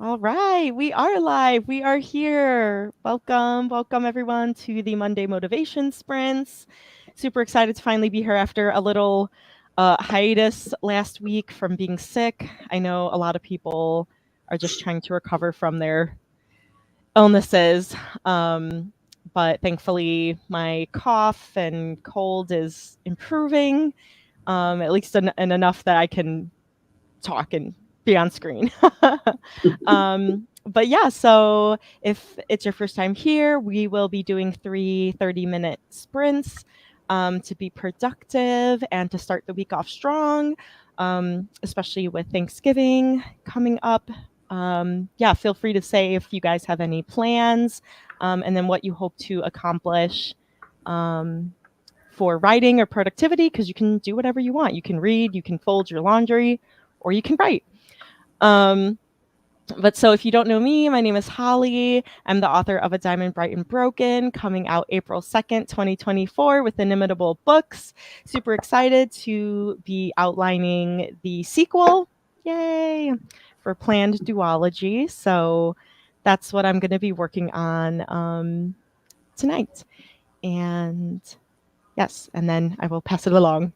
All right, we are live. We are here. Welcome everyone to the Monday Motivation Sprints. Super excited to finally be here after a little hiatus last week from being sick. I know a lot of people are just trying to recover from their illnesses. But thankfully, my cough and cold is improving, at least in enough that I can talk and be on screen. But yeah, so if it's your first time here, we will be doing 30-minute sprints to be productive and to start the week off strong, especially with Thanksgiving coming up. Yeah, feel free to say if you guys have any plans and then what you hope to accomplish for writing or productivity, because you can do whatever you want. You can read, you can fold your laundry, or you can write. But so if you don't know me, my name is Holly. I'm the author of A Diamond Bright and Broken, coming out April 2nd, 2024 with Inimitable Books. Super excited to be outlining the sequel. Yay! For planned duology. So that's what I'm going to be working on tonight. And yes, and then I will pass it along.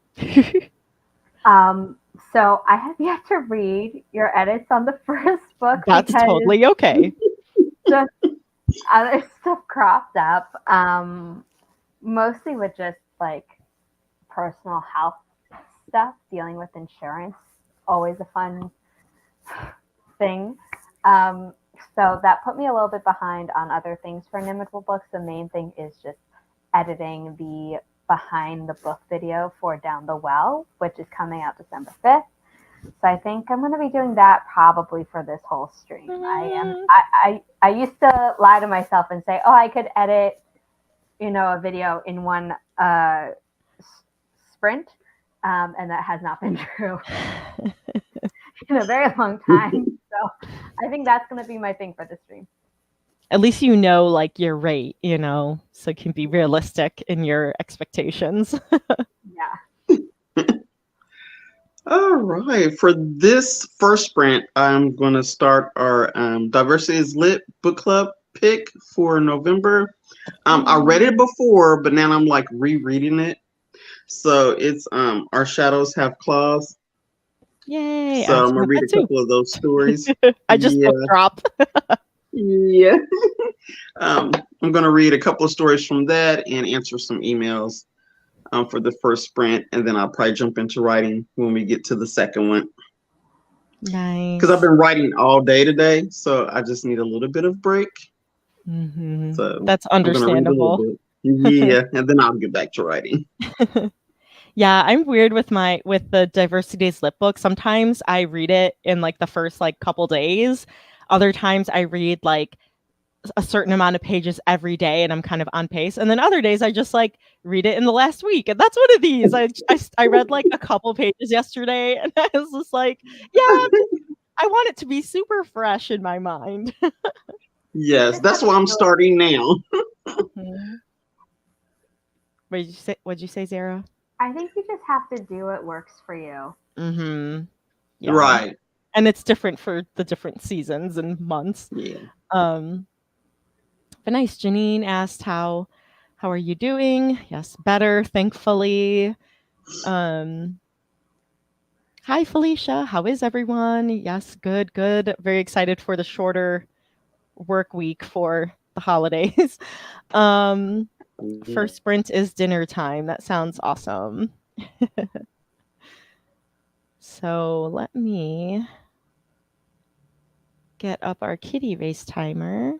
So I have yet to read your edits on the first book That's because totally okay. just other stuff cropped up. Mostly with just like personal health stuff, dealing with insurance, always a fun thing. So that put me a little bit behind on other things for Inimitable Books. The main thing is just editing the behind the book video for Down the Well, which is coming out December 5th. So I think I'm going to be doing that probably for this whole stream. I used to lie to myself and say, oh, I could edit, a video in one sprint. And that has not been true in a very long time. So I think that's going to be my thing for the stream. At least you know, like, your rate, so it can be realistic in your expectations. Yeah. All right. For this first sprint, I'm going to start our Diversity is Lit book club pick for November. I read it before, but now I'm like rereading it. So it's Our Shadows Have Claws. Yay! So I'm going to read a couple of those stories. I just book drop. Yeah. I'm going to read a couple of stories from that and answer some emails for the first sprint, and then I'll probably jump into writing when we get to the second one. Nice. Because I've been writing all day today, so I just need a little bit of break. Mm-hmm. So that's understandable. Yeah, and then I'll get back to writing. Yeah, I'm weird with the Diversity Days Lit book. Sometimes I read it in like the first couple days. Other times I read like a certain amount of pages every day and I'm kind of on pace. And then other days I just read it in the last week. And that's one of these. I read like a couple pages yesterday and I was just like, yeah, I want it to be super fresh in my mind. Yes, that's why I'm starting now. Mm-hmm. What'd you say, Zara? I think you just have to do what works for you. Mm-hmm. Yeah. Right. And it's different for the different seasons and months. Yeah. But nice. Janine asked how are you doing? Yes, better, thankfully. Hi Felicia, how is everyone? Yes, good. Very excited for the shorter work week for the holidays. First sprint is dinner time. That sounds awesome. So let me get up our kitty race timer.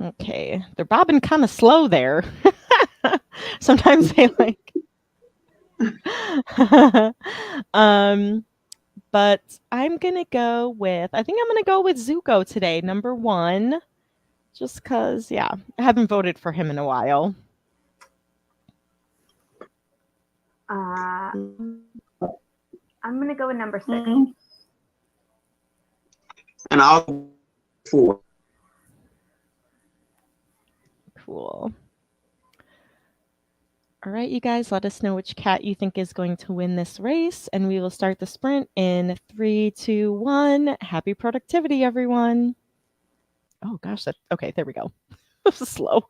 Okay, they're bobbing kind of slow there. Sometimes they but I'm gonna go with Zuko today, number 1. Just cause, yeah, I haven't voted for him in a while. I'm gonna go with number 6. And I'll 4. Cool. All right, you guys, let us know which cat you think is going to win this race, and we will start the sprint in 3, 2, 1. Happy productivity, everyone. Oh gosh, okay, there we go. This is slow.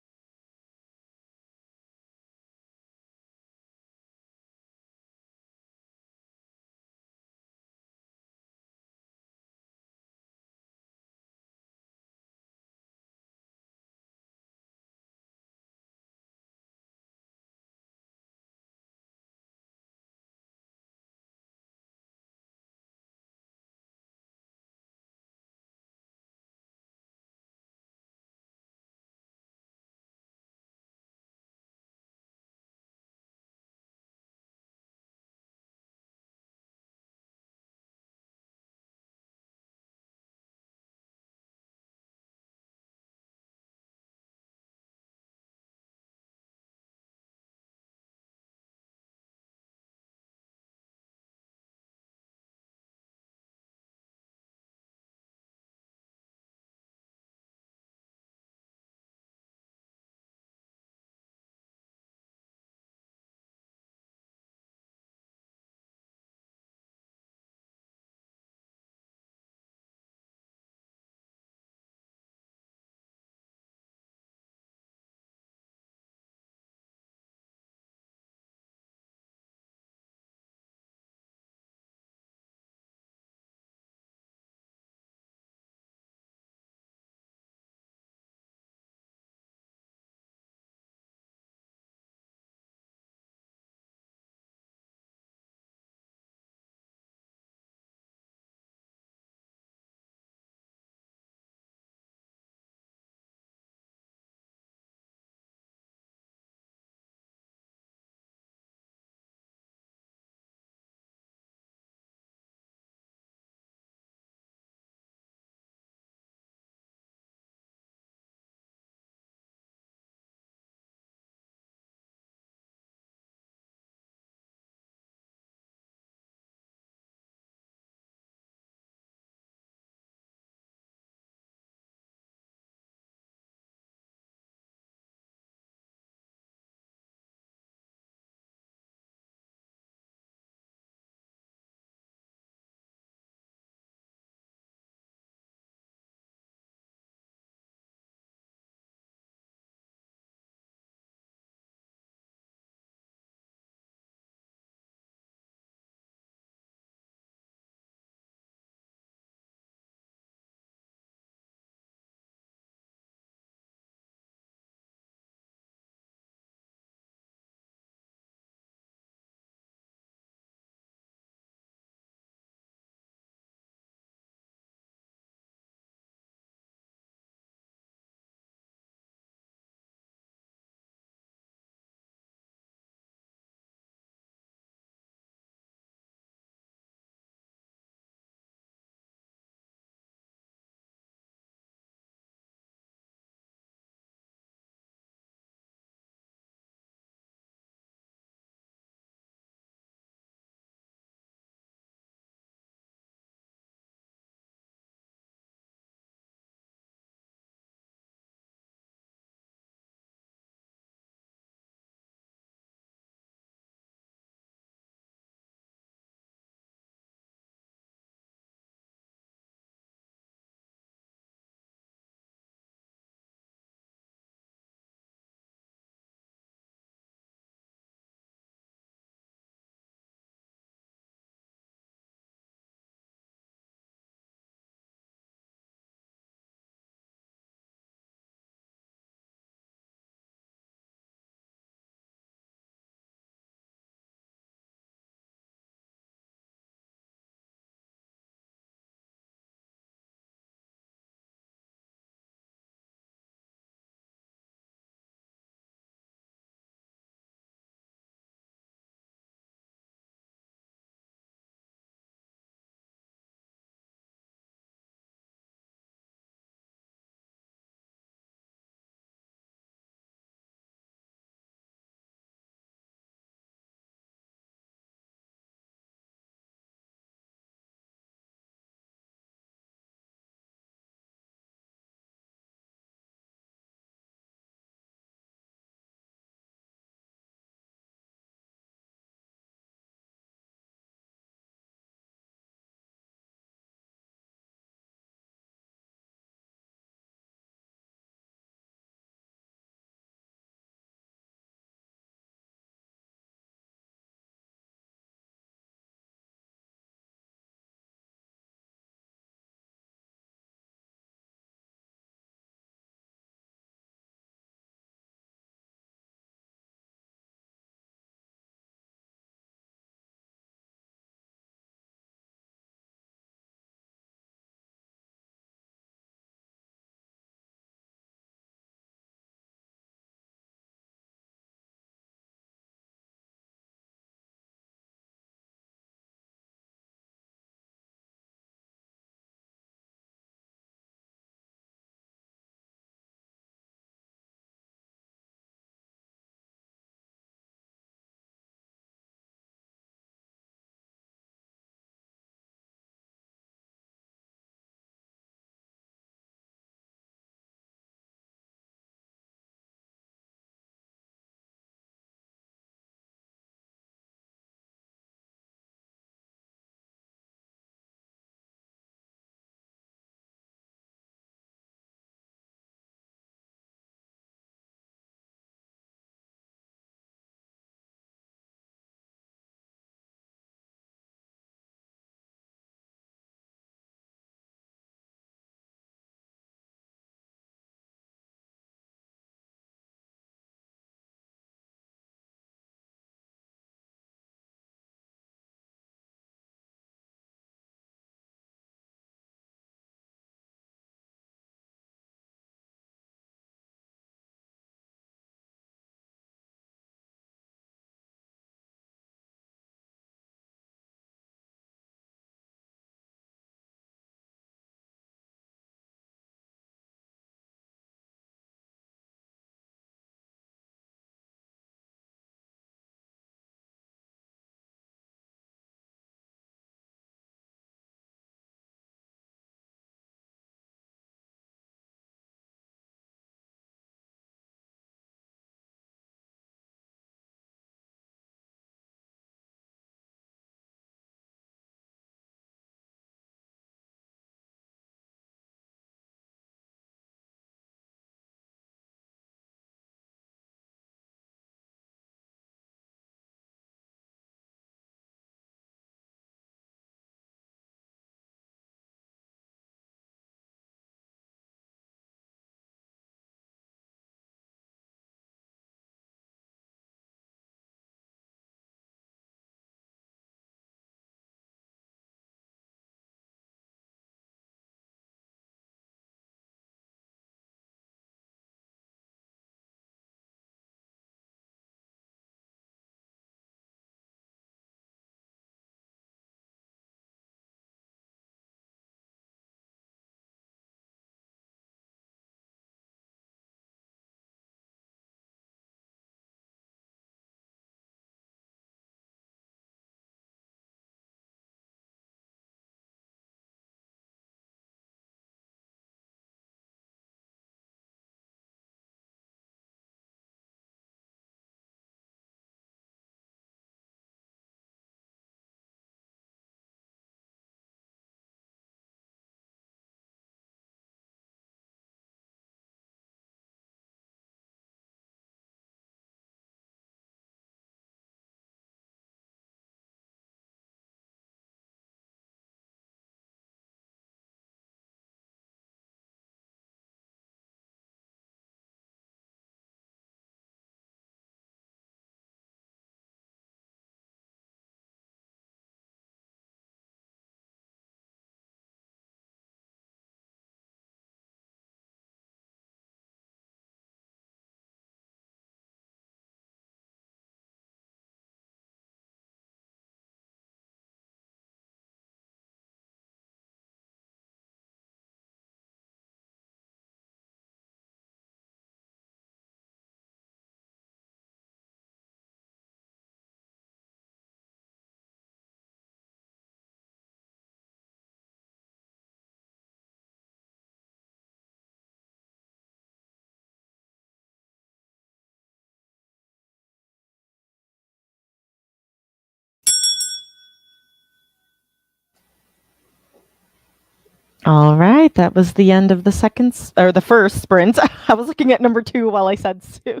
All right, that was the end of the the first sprint. I was looking at number 2 while I said Sue.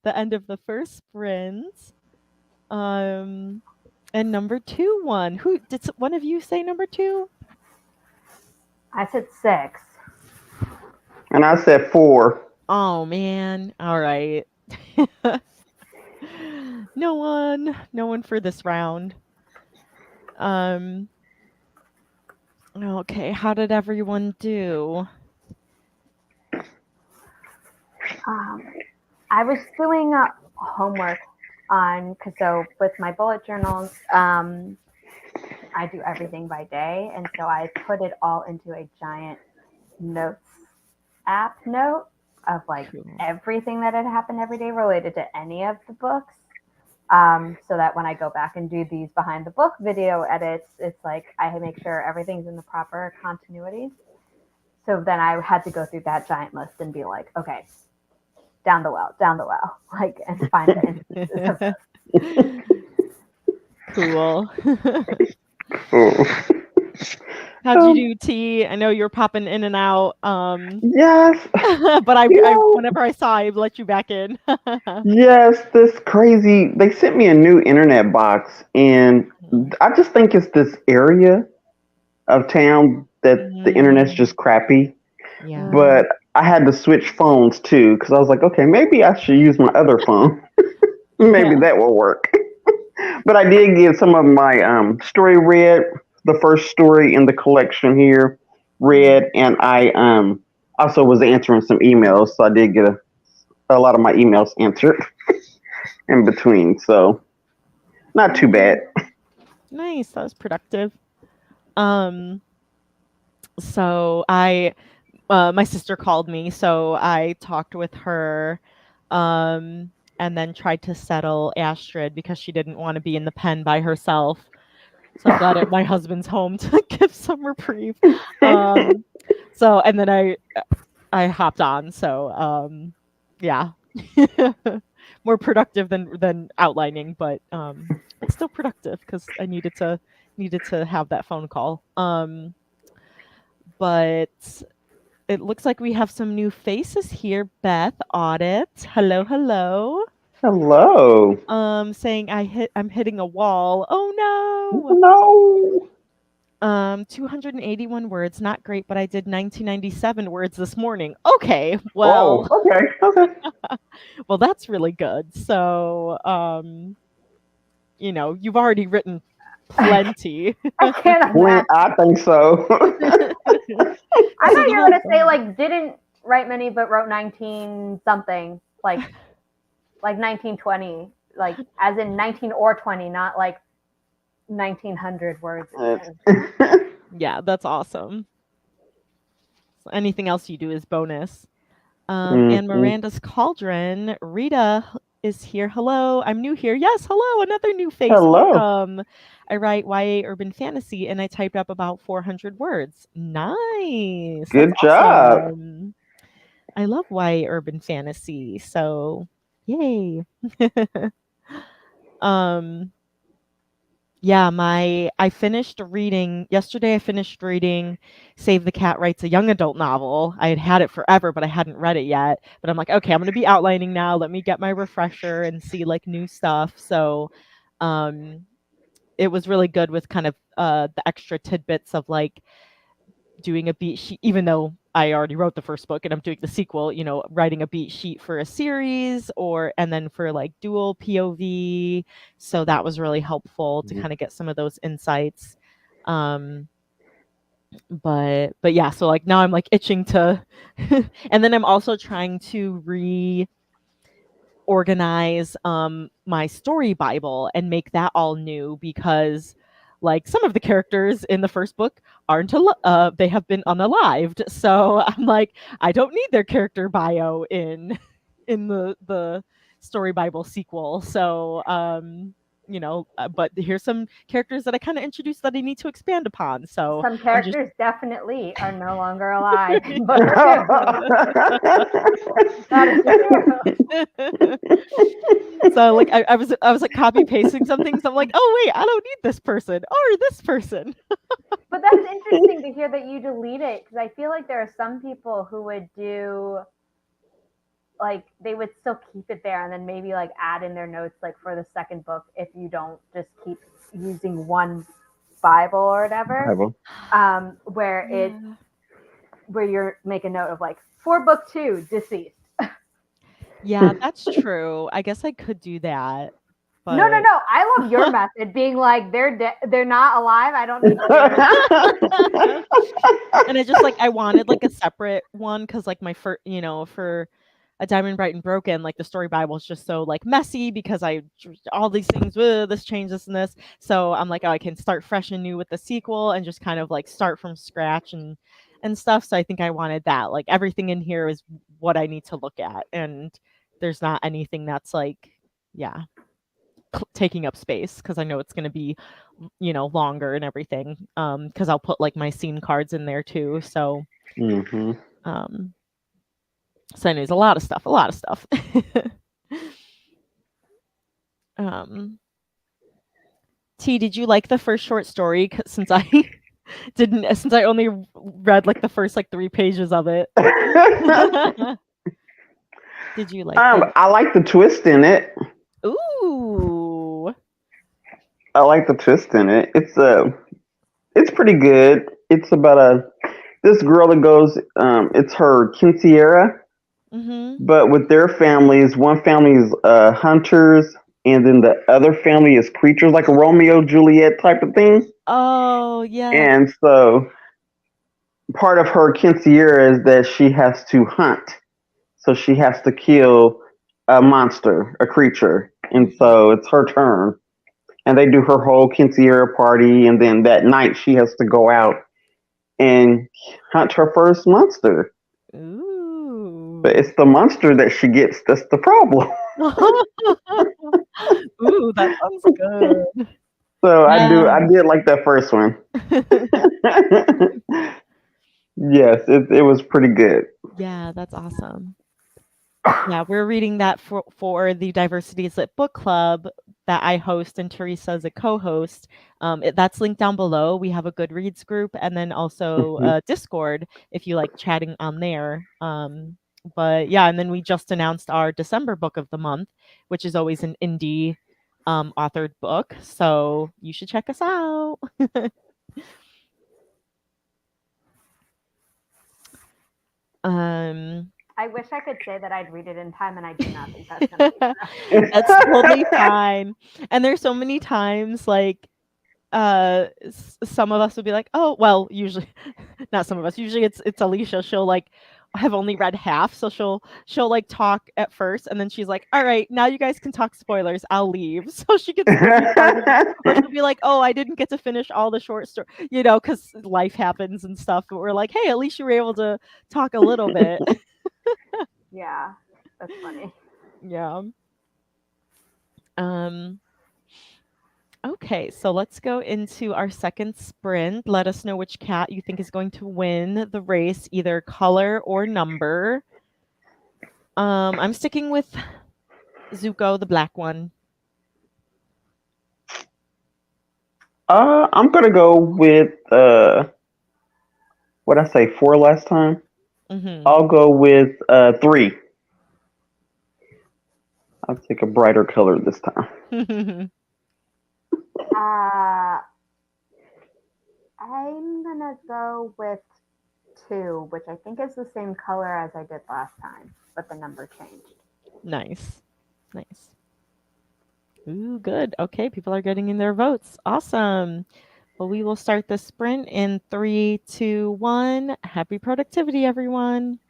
The end of the first sprint. And number 2 won. Who did one of you say number 2? I said 6. And I said 4. Oh man. All right. No one for this round. Okay, how did everyone do? I was doing homework on, so with my bullet journals, I do everything by day. And so I put it all into a giant notes app note of like everything that had happened every day related to any of the books. So that when I go back and do these behind the book video edits, it's like I make sure everything's in the proper continuity. So then I had to go through that giant list and be like, okay, down the well, like, and find the instances of this. Cool. Oh. How'd you do, T? I know you're popping in and out. Yes. But I whenever I saw, I let you back in. Yes, this crazy. They sent me a new internet box, and I just think it's this area of town that the internet's just crappy. Yeah. But I had to switch phones too because I was like, okay, maybe I should use my other phone. Maybe that will work. But I did get some of my story read, the first story in the collection here read, and I also was answering some emails, so I did get a lot of my emails answered in between, so not too bad. Nice, that was productive. So my sister called me, so I talked with her, and then tried to settle Astrid because she didn't want to be in the pen by herself. So I'm glad my husband's home to give some reprieve. So and then I hopped on. So yeah, more productive than outlining, but still productive because I needed to have that phone call. But it looks like we have some new faces here. Beth Audit, hello. Hello. Saying I'm hitting a wall. Oh No. no. 281 words, not great, but I did 1997 words this morning. Okay, well. Oh, okay. Well, that's really good. So, you've already written plenty. I can't imagine. I think so. I thought you were going to say, like, didn't write many, but wrote 19 something, like 1920, like, as in 19 or 20, not like 1900 words. Yeah, that's awesome. So anything else you do is bonus. And Miranda's Cauldron, Rita is here. Hello, I'm new here. Yes, hello, another new face. Hello. Welcome. I write YA urban fantasy, and I typed up about 400 words. Nice. Good job. Awesome. I love YA urban fantasy, so yay. Yeah, I finished reading yesterday. I finished reading Save the Cat Writes a Young Adult Novel. I had it forever, but I hadn't read it yet. But I'm like, okay, I'm going to be outlining now. Let me get my refresher and see like new stuff. So it was really good with kind of the extra tidbits of like doing a beat sheet, even though I already wrote the first book and I'm doing the sequel, writing a beat sheet for a series and then for like dual POV. So that was really helpful to kind of get some of those insights. But yeah, so like now I'm like itching to, and then I'm also trying to reorganize my story Bible and make that all new because like some of the characters in the first book aren't they have been unalived, so I'm like I don't need their character bio in the story Bible sequel. So but here's some characters that I kind of introduced that I need to expand upon. So Some I'm just characters definitely are no longer alive in book two. That is true. so like I was like copy pasting some things. I'm like, oh wait, I don't need this person or this person. But that's interesting to hear that you delete it, because I feel like there are some people who would do, like, they would still keep it there and then maybe like add in their notes like for the second book if you don't just keep using one Bible or whatever. Where it where you're make a note of like for book 2, deceased. Yeah, that's true. I guess I could do that. But... No. I love your method, being like they're not alive. I don't need to. And I just like I wanted like a separate one because like my first, for a Diamond Bright and Broken, like the story Bible is just so like messy because I all these things, this change, this and this. So I'm like, oh, I can start fresh and new with the sequel and just kind of like start from scratch and stuff. So I think I wanted that. Like everything in here is what I need to look at, and there's not anything that's like, taking up space because I know it's going to be, longer and everything. Because I'll put like my scene cards in there too. So, so anyways, a lot of stuff. T, did you like the first short story? Since I since I only read like the first like 3 pages of it. Did you like it? I like the twist in it. Ooh. I like the twist in it. It's pretty good. It's about this girl that goes. It's her quinceañera, but with their families, one family is hunters, and then the other family is creatures, like a Romeo Juliet type of thing. Oh yeah. And so part of her quinceañera is that she has to hunt. So she has to kill a monster, a creature, and so it's her turn. And they do her whole quinceañera party, and then that night she has to go out and hunt her first monster. Ooh. But it's the monster that she gets that's the problem. Ooh, that sounds good. So I did like that first one. Yes, it was pretty good. Yeah, that's awesome. Yeah, we're reading that for the Diversity is Lit book club that I host and Teresa is a co-host. That's linked down below. We have a Goodreads group and then also Discord if you like chatting on there. But yeah, and then we just announced our December book of the month, which is always an indie authored book. So you should check us out. I wish I could say that I'd read it in time, and I do not think that's going to be enough. That's totally fine. And there's so many times like some of us would be like, oh well, usually not some of us, usually it's Alicia. She'll like have only read half, so she'll like talk at first and then she's like, all right, now you guys can talk spoilers, I'll leave. So she gets really started. Or she'll be like, oh, I didn't get to finish all the short story, because life happens and stuff, but we're like, hey, at least you were able to talk a little bit. Yeah, that's funny. Yeah. Okay, so let's go into our second sprint. Let us know which cat you think is going to win the race, either color or number. I'm sticking with Zuko, the black one. I'm gonna go with what I say 4 last time. I'll go with 3. I'll take a brighter color this time. I'm gonna go with 2, which I think is the same color as I did last time, but the number changed. Nice. Ooh, good. Okay, people are getting in their votes. Awesome. Well, we will start the sprint in 3, 2, 1. Happy productivity, everyone.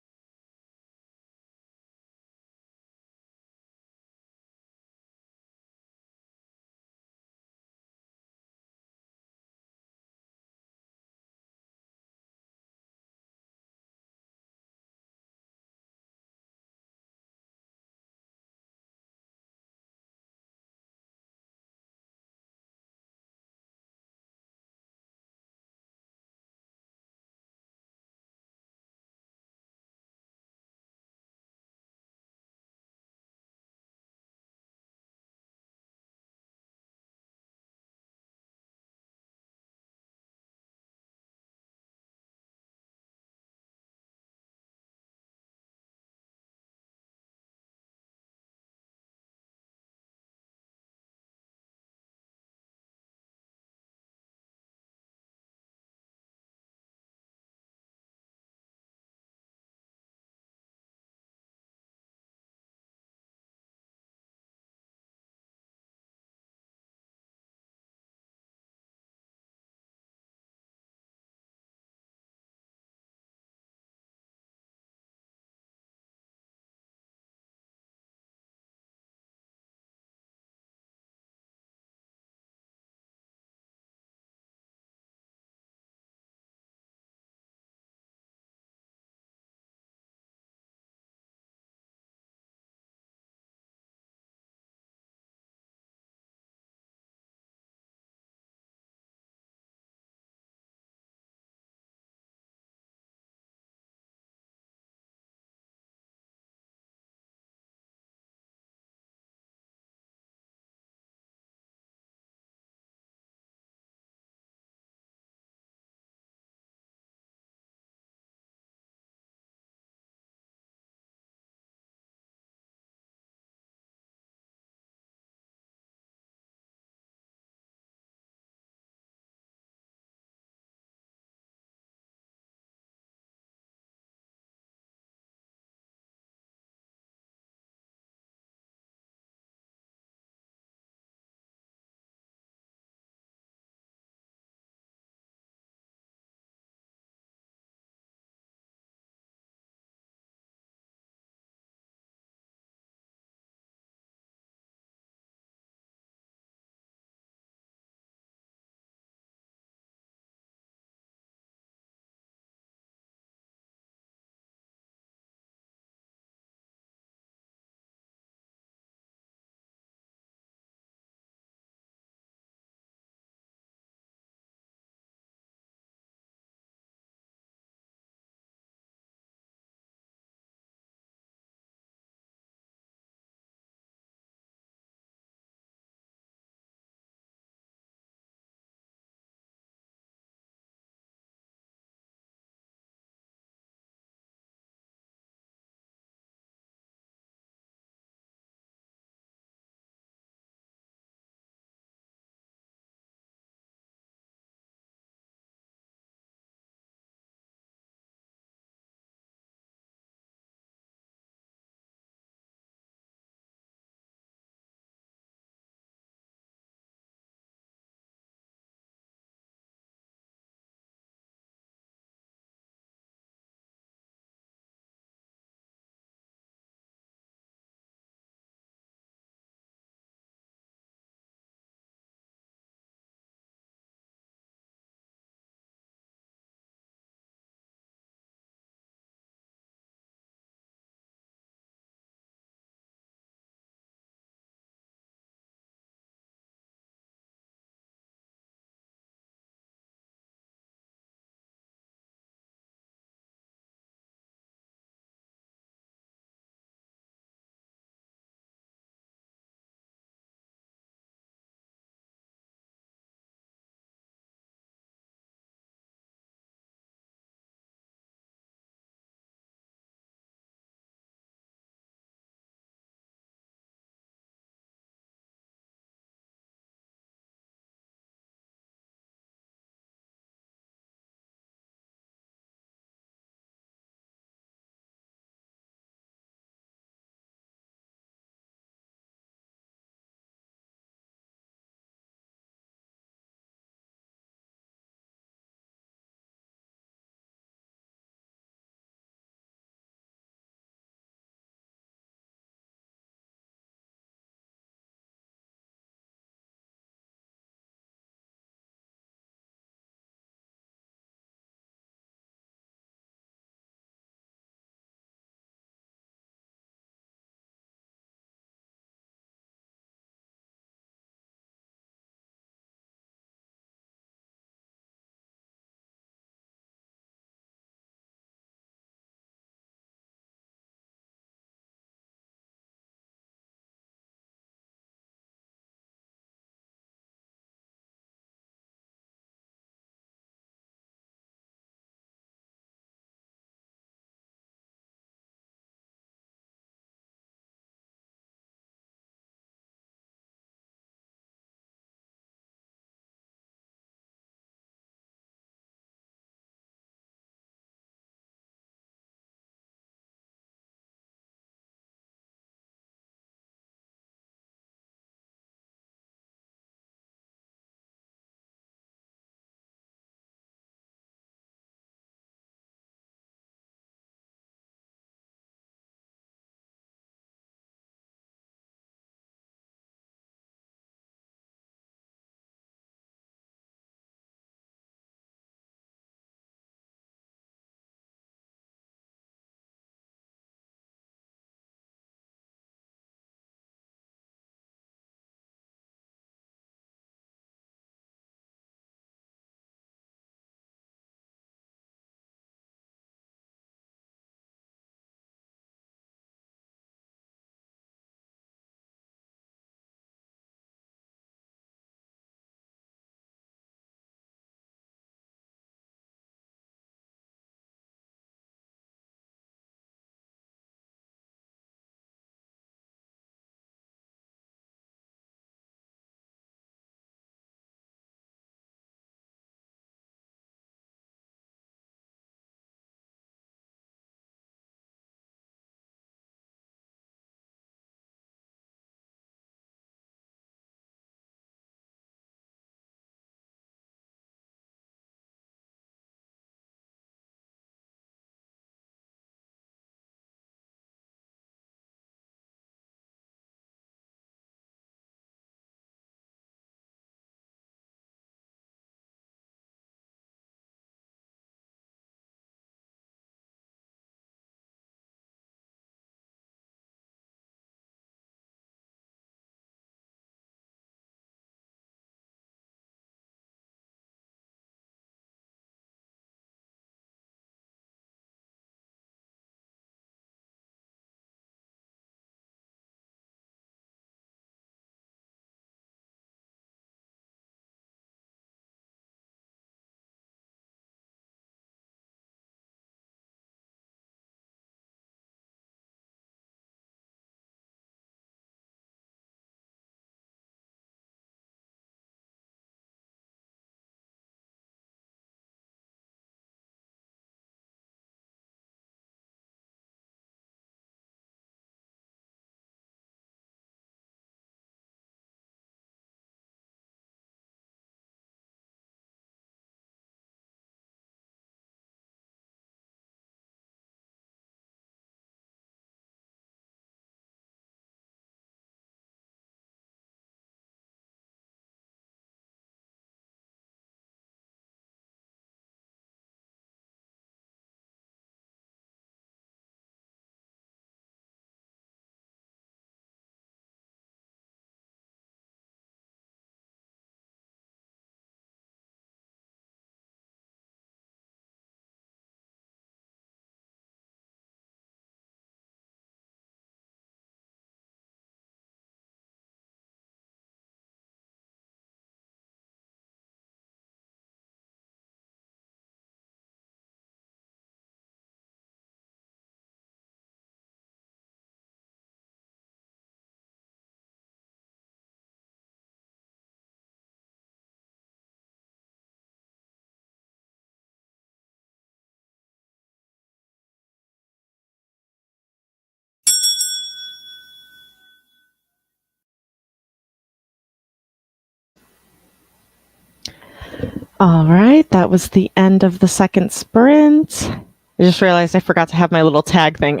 All right, that was the end of the second sprint. I just realized I forgot to have my little tag thing.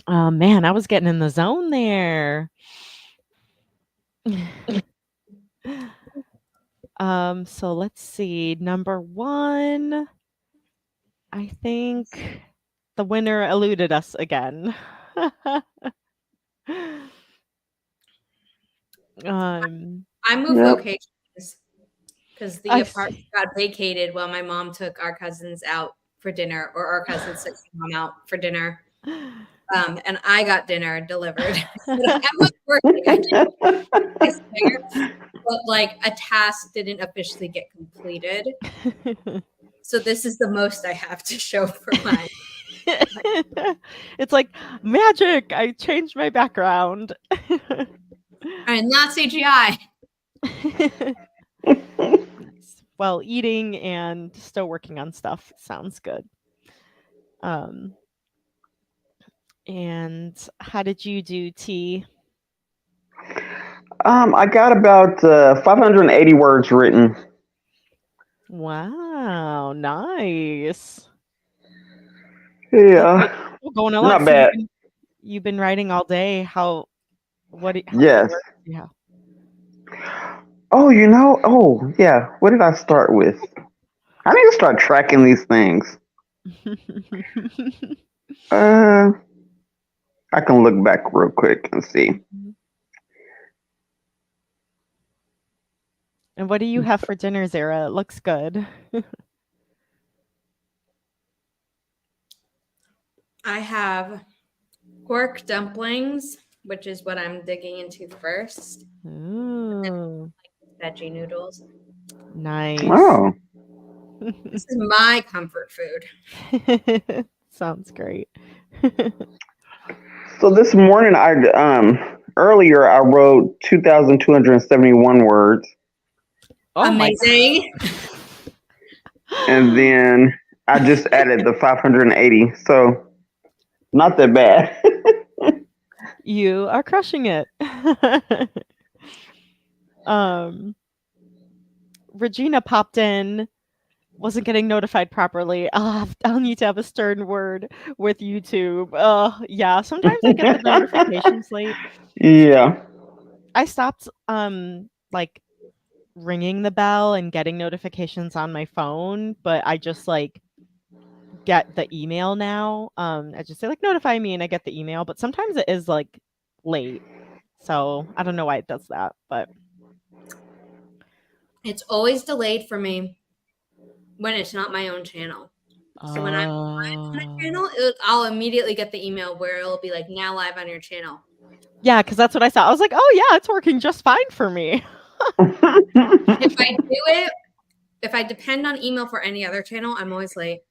Oh man, I was getting in the zone there. So let's see. Number 1, I think the winner eluded us again. I moved locations because the apartment got vacated while my mom took our cousins out for dinner, or our cousins took my mom out for dinner. And I got dinner delivered. I was working, I swear, but like a task didn't officially get completed. So this is the most I have to show for mine. It's like magic. I changed my background. And not CGI. Well, eating and still working on stuff sounds good. And how did you do, T? I got about 580 words written. Wow, nice. Yeah, Going along. not bad. You've been writing all day. How Yes. many words do you have? Oh, yeah. What did I start with? I need to start tracking these things. I can look back real quick and see. And what do you have for dinner, Zara? It looks good. I have pork dumplings, which is what I'm digging into first. Ooh. Veggie noodles. Nice. Oh. This is my comfort food. Sounds great. So this morning, earlier I wrote 2,271 words. Oh, amazing. And then I just added the 580. So not that bad. You are crushing it. Regina popped in, wasn't getting notified properly. I'll need to have a stern word with YouTube. Yeah, sometimes I get the notifications late. Yeah. I stopped like ringing the bell and getting notifications on my phone, but I just like get the email now. I just say like notify me and I get the email, but sometimes it is like late. So I don't know why it does that, but It's always delayed for me when it's not my own channel. So when I'm live on a channel, I'll immediately get the email where it'll be like now live on your channel. Yeah, because that's what I saw. I was like, oh yeah, it's working just fine for me. If I depend on email for any other channel, I'm always late.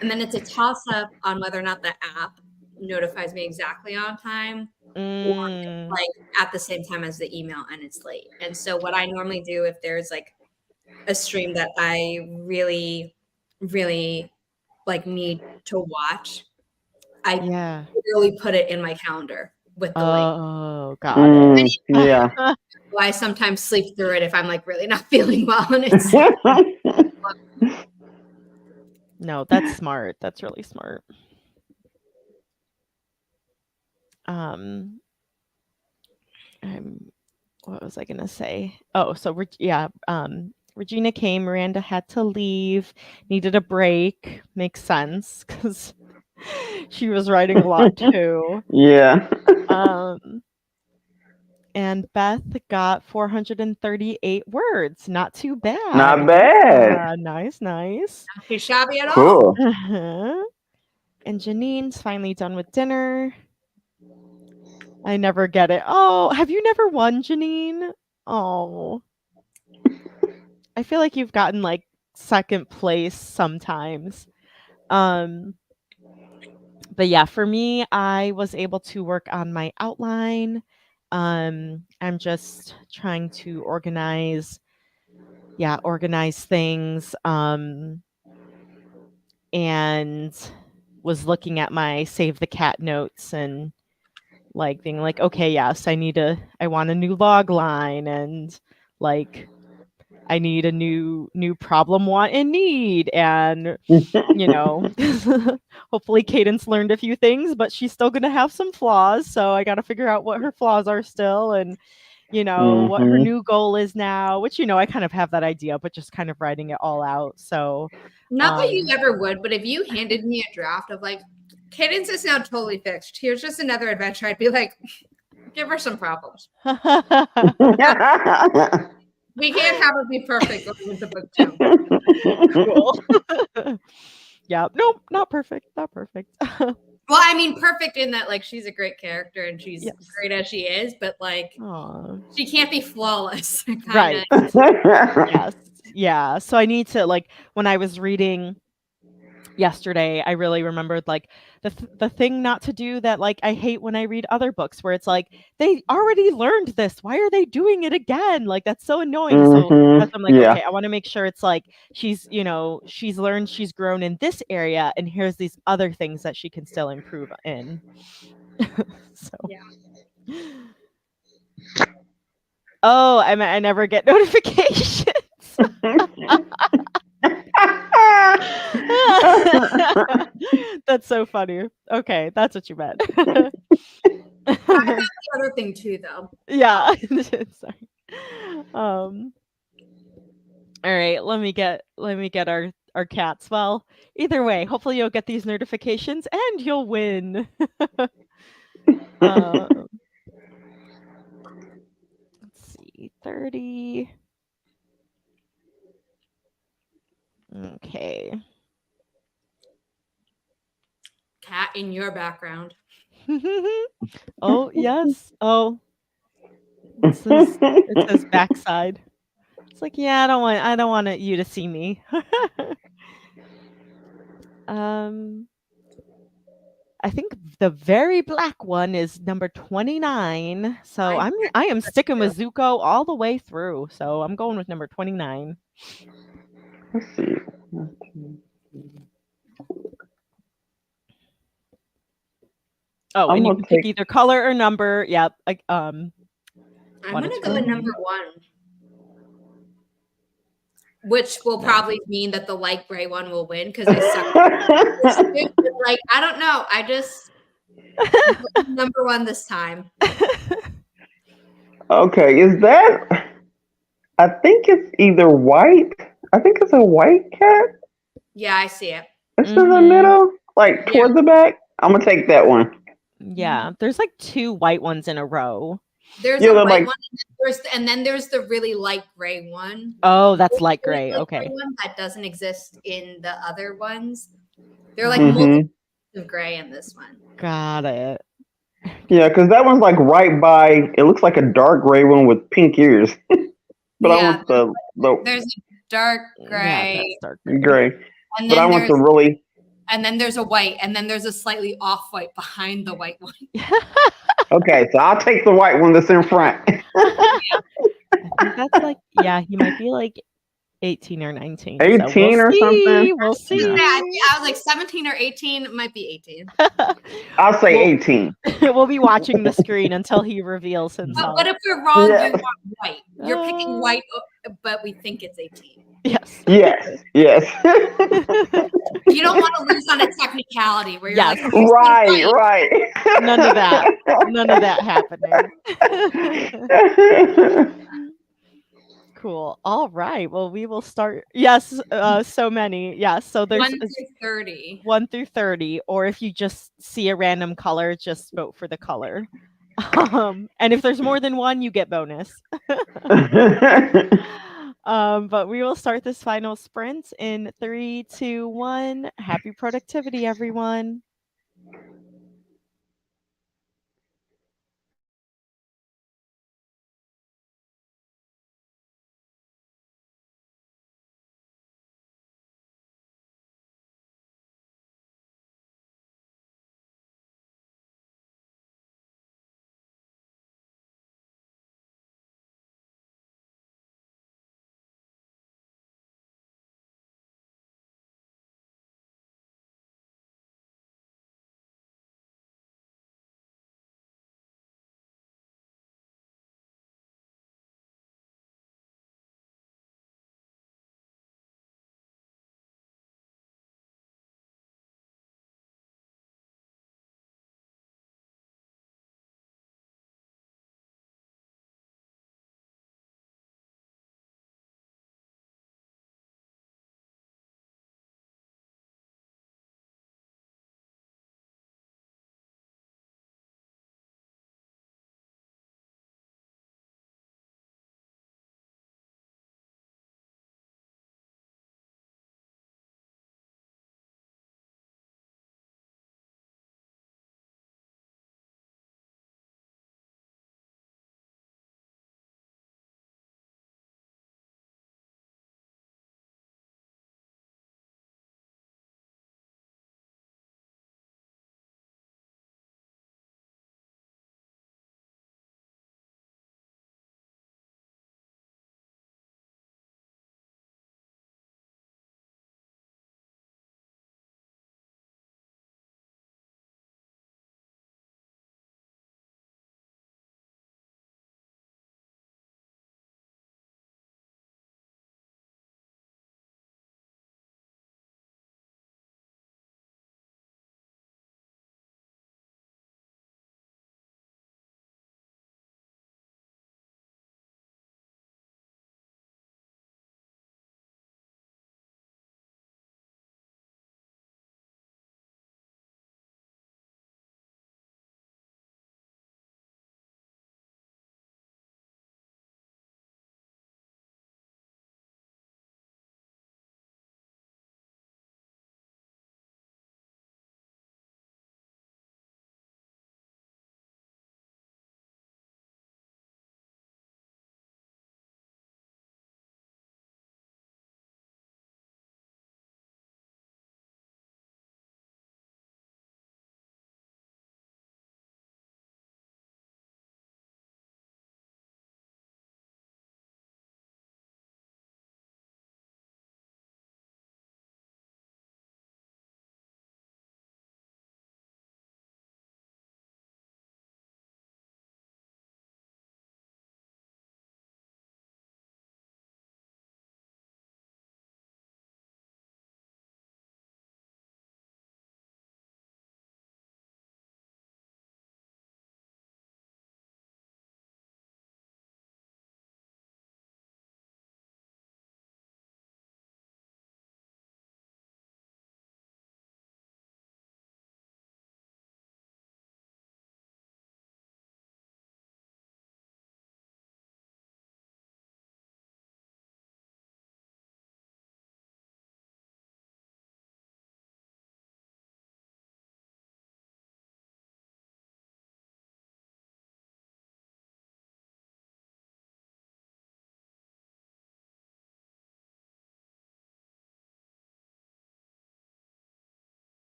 And then it's a toss up on whether or not the app notifies me exactly on time or like at the same time as the email and it's late. And so what I normally do if there's like a stream that I really, really like need to watch, I literally put it in my calendar with the link. Oh, got it. Yeah. I sometimes sleep through it if I'm like really not feeling well and it's No, that's smart. That's really smart. What was I gonna say? Oh, so Regina came. Miranda had to leave. Needed a break. Makes sense because she was writing a lot too. Yeah. And Beth got 438 words. Not too bad. Not bad. Nice. not too shabby at Cool. all. And Janine's finally done with dinner. I never get it. Oh, have you never won, Janine? Oh. I feel like you've gotten like second place sometimes. But yeah, for me, I was able to work on my outline. I'm just trying to organize things. And was looking at my save the cat notes and like being like, okay, yes, I want a new log line and like I need a new problem, want, and need, and hopefully Cadence learned a few things, but she's still gonna have some flaws. So I got to figure out what her flaws are still, and what her new goal is now. Which I kind of have that idea, but just kind of writing it all out. So not that you ever would, but if you handed me a draft of like, Cadence is now totally fixed. Here's just another adventure. I'd be like, give her some problems. We can't have her be perfect going into book 2. Cool. Yeah. Nope. Not perfect. Not perfect. Well, I mean, perfect in that like she's a great character and she's great as she is, but like she can't be flawless. Right. Yes. Yeah. So I need to, like, when I was reading yesterday, I really remembered like the thing not to do that, like, I hate when I read other books where it's like they already learned this, why are they doing it again? Like, that's so annoying. So that's, I'm like, okay, I want to make sure it's like she's learned, she's grown in this area, and here's these other things that she can still improve in. So oh, I never get notifications. That's so funny. Okay, that's what you meant. I have the other thing too, though. Yeah. Sorry. All right, let me get our cats. Well, either way, hopefully you'll get these notifications and you'll win. Let's see, 30. Okay. Cat in your background. Oh, yes. Oh. It says backside. It's like, yeah, I don't want you to see me. I think the very black one is number 29. So I am sticking with Zuko all the way through. So I'm going with number 29. Let's see. Oh, and you can pick either color or number. Yep. I'm gonna go with number 1. Which will probably mean that the light gray one will win because I suck. Like, I don't know. I just number 1 this time. Okay, is that? I think it's either white. I think it's a white cat. Yeah, I see it. It's in the middle, like towards the back. I'm gonna take that one. Yeah, there's like 2 white ones in a row. There's a white one, and then there's the really light gray one. Oh, that's light gray. Okay. One that doesn't exist in the other ones. They're like multiple of gray in this one. Got it. Yeah, because that one's like right by. It looks like a dark gray one with pink ears. But I want there's a dark gray. Yeah, that's dark gray. And but I want the really. And then there's a white, and then there's a slightly off-white behind the white one. Okay, so I'll take the white one that's in front. I think that's like, he might be like 18 or 19. 18 so we'll or something? We'll see. Yeah, I was like 17 or 18. It might be 18. I'll say 18. We'll be watching the screen until he reveals himself. But what if we're wrong? You want white. You're picking white, but we think it's 18. Yes. Yes. You don't want to lose on a technicality where you're like, right. None of that happening. Cool. All right. Well, we will start. Yes. So many. Yes. So there's 1 through 30. 1 through 30. Or if you just see a random color, just vote for the color. And if there's more than one, you get bonus. But we will start this final sprint in 3, 2, 1. Happy productivity, everyone.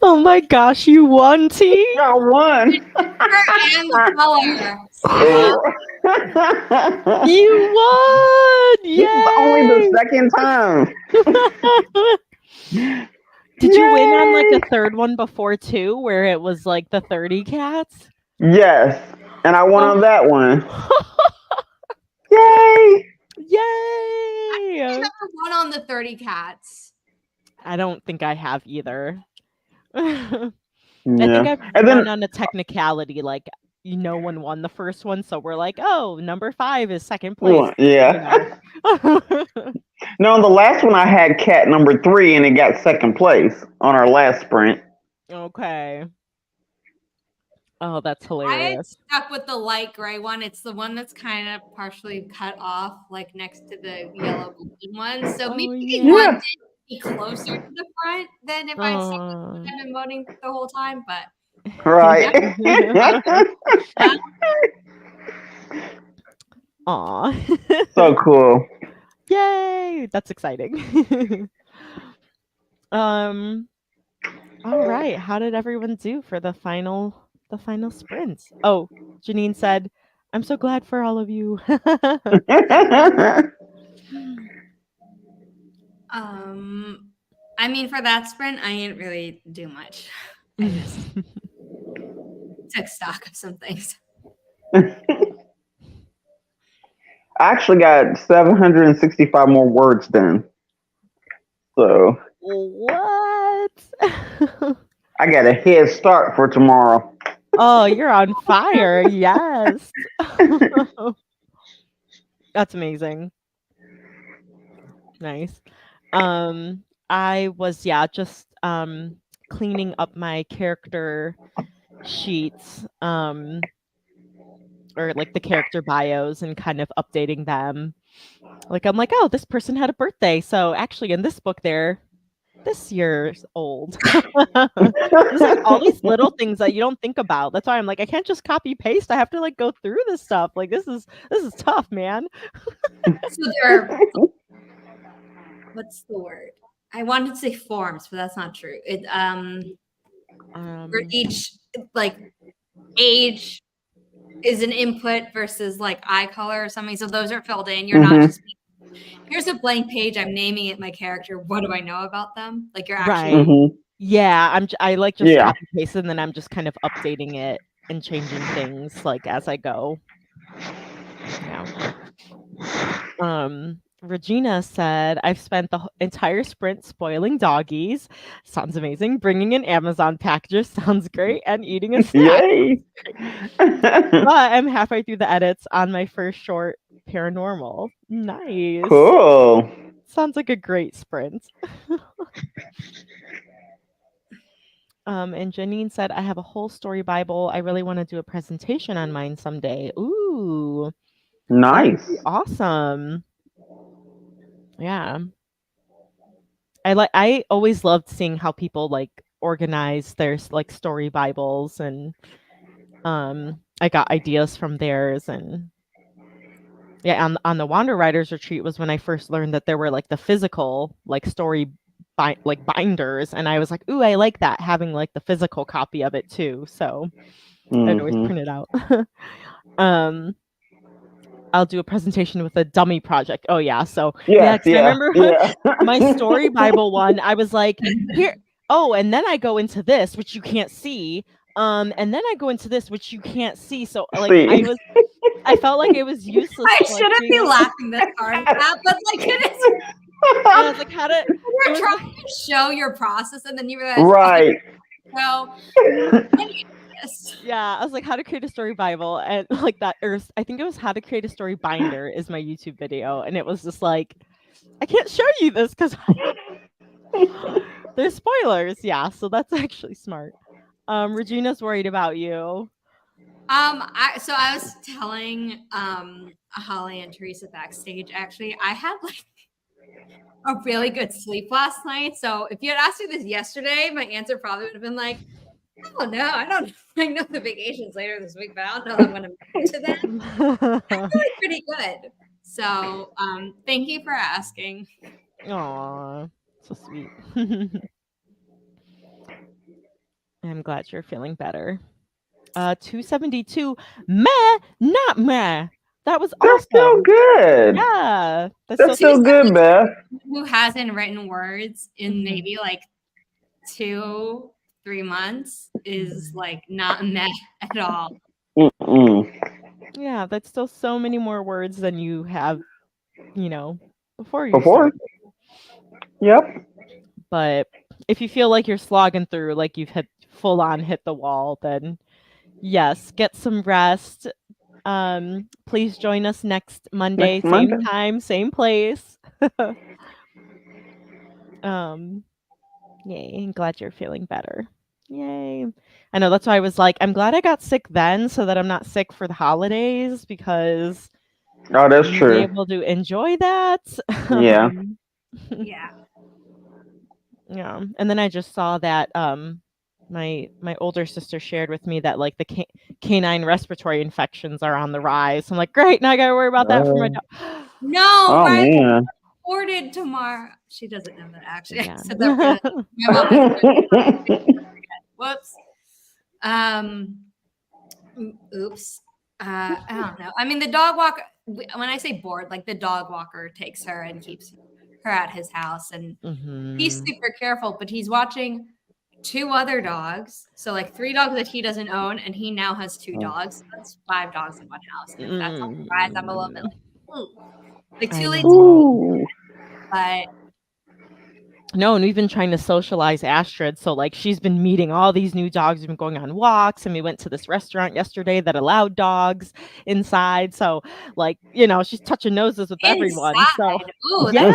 Oh my gosh, you won, T. I won. And the color. Snap. You won! This is only the Yay! second time. Did you win on like Yay! a third one before too, where it was like the 30 cats? Yes, and I won Oh. on that one. Yay! Yay! I never won on the 30 cats. I don't think I have either. I Yeah. think I've And won then on a technicality, like no one won the first one, so we're like, oh, number 5 is second place. yeah. You know. No, on the last one I had cat number 3 and it got second place on our last sprint. Okay. Oh, that's I had hilarious. stuck with the light gray one. It's the one that's kind of partially cut off, like next to the yellow golden one. So maybe yeah. the one did be closer to the front than if I'd stuck with Oh. I've been voting the whole time. But Right. Aw. So cool. Yay! That's exciting. All right. How did everyone do for the final sprints? Oh, Janine said, "I'm so glad for all of you." I mean, for that sprint, I didn't really do much. I just took stock of some things. I actually got 765 more words done. So What? I got a head start for tomorrow. Oh, you're on fire. Yes. That's amazing. Nice. I was just cleaning up my character sheets or like the character bios and kind of updating them. Like I'm like, oh, this person had a birthday. So actually in this book they're this year's old. There's like all these little things that you don't think about. That's why I'm like, I can't just copy paste. I have to like go through this stuff. Like this is tough, man. So there are, what's the word? I wanted to say forms, but that's not true. It for each like age is an input versus like eye color or something. So those are filled in. You're not just here's a blank page. I'm naming it my character. What do I know about them? Like you're actually right. Yeah, I like just Yeah. copy paste and then I'm just kind of updating it and changing things like as I go. Yeah. Regina said, I've spent the entire sprint spoiling doggies. Sounds amazing. Bringing in Amazon packages sounds great. And eating a snack. Yay. But I'm halfway through the edits on my first short, Paranormal. Nice. Cool. Sounds like a great sprint. And Janine said, I have a whole story Bible. I really want to do a presentation on mine someday. Ooh. Nice. Awesome. Yeah. I always loved seeing how people like organize their like story Bibles, and I got ideas from theirs. And yeah, on the Wander Writers retreat was when I first learned that there were like the physical like story like binders, and I was like, ooh, I like that, having like the physical copy of it too. So I'd always print it out. I'll do a presentation with a dummy project. Oh yeah, so I remember my story Bible one. I was like, here. Oh, and then I go into this, which you can't see. And then I go into this, which you can't see. So like I felt like it was useless. I shouldn't be laughing this hard at that, but like it is. I was like, how to? You're trying to show your process, and then you realize, right? So. Yeah, I was like, how to create a story Bible, and like that, or I think it was how to create a story binder is my YouTube video, and it was just like, I can't show you this because there's spoilers. Yeah, so that's actually smart. Regina's worried about you. I was telling Holly and Teresa backstage. Actually, I had like a really good sleep last night. So if you had asked me this yesterday, my answer probably would have been like, oh no, I don't. I know the vacation's later this week, but I don't know that I'm going to make it to them. I'm feeling pretty good. So thank you for asking. Aw, so sweet. I'm glad you're feeling better. 272. Meh, not meh. That was That's still awesome. good. Yeah. That's still good, Beth. Who hasn't written words in maybe like 2-3 months is like not meh at all. Yeah, that's still so many more words than you have, before you Before? started. Yep. But if you feel like you're slogging through, like you've full on hit the wall, then yes, get some rest. Please join us next Monday, same time, same place. Yay, I'm glad you're feeling better. Yay. I know, that's why I was like, I'm glad I got sick then so that I'm not sick for the holidays, because that's I'm true. able to enjoy that. Yeah. Yeah. Yeah. And then I just saw that my older sister shared with me that like the canine respiratory infections are on the rise. I'm like, great, now I gotta worry about that for my dog. No, right? Man. Reported tomorrow. She doesn't know that actually. Yeah. I said that for my mom. Whoops. Oops. I don't know. I mean, the dog walker, when I say bored, like the dog walker takes her and keeps her at his house, and he's super careful, but he's watching 2 other dogs. So like 3 dogs that he doesn't own, and he now has 2 dogs. So that's 5 dogs in one house. And if that's on the rise, I'm a little bit like, ooh. Like too late to but no, and we've been trying to socialize Astrid. So like she's been meeting all these new dogs. We've been going on walks, and we went to this restaurant yesterday that allowed dogs inside. So like, she's touching noses with everyone. So ooh, yeah,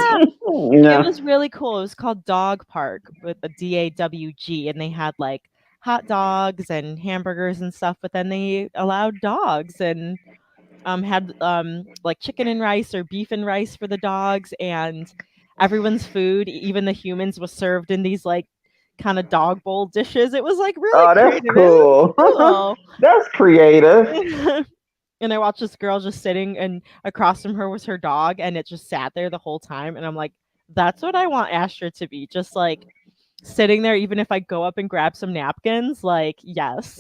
Yeah. it was really cool. It was called Dog Park with a DAWG, and they had like hot dogs and hamburgers and stuff, but then they allowed dogs and had like chicken and rice or beef and rice for the dogs, and everyone's food, even the humans, was served in these like kind of dog bowl dishes. It was like really that's creative. cool. Cool. That's creative. And I watched this girl just sitting, and across from her was her dog, and it just sat there the whole time. And I'm like, that's what I want Astrid to be, just like sitting there, even if I go up and grab some napkins, like, yes.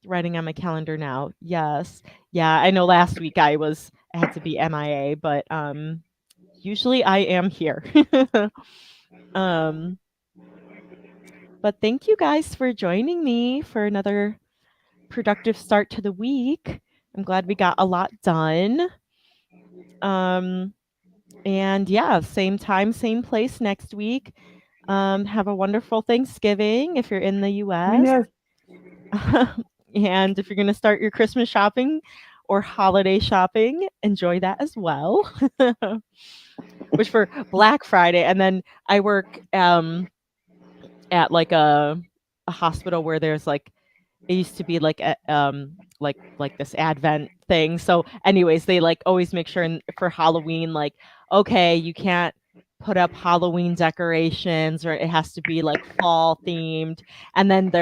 Writing on my calendar now. Yes. Yeah, I know last week I had to be MIA, but usually I am here. But thank you guys for joining me for another productive start to the week. I'm glad we got a lot done. And yeah, same time, same place next week. Have a wonderful Thanksgiving if you're in the US. Yes. And if you're going to start your Christmas shopping or holiday shopping, enjoy that as well. Which for Black Friday, and then I work at like a hospital where there's like, it used to be like a, like this Advent thing. So anyways, they like always make sure for Halloween, like, okay, you can't put up Halloween decorations, or it has to be like fall themed. And then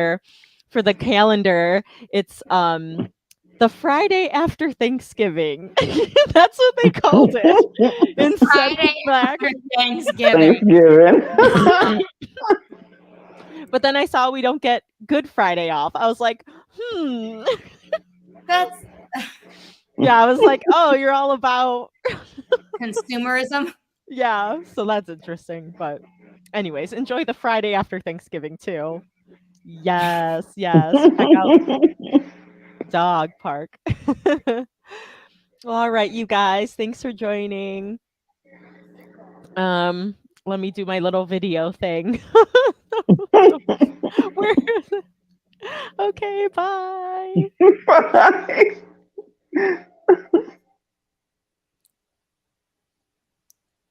for the calendar, it's the Friday after Thanksgiving. That's what they called it. Instead of Black Thanksgiving. But then I saw we don't get Good Friday off. I was like, That's yeah, I was like, oh, you're all about consumerism. Yeah, so that's interesting. But anyways, enjoy the Friday after Thanksgiving too. Yes. Check out Dog Park. All right, you guys, thanks for joining. Let me do my little video thing. Okay, bye. Bye.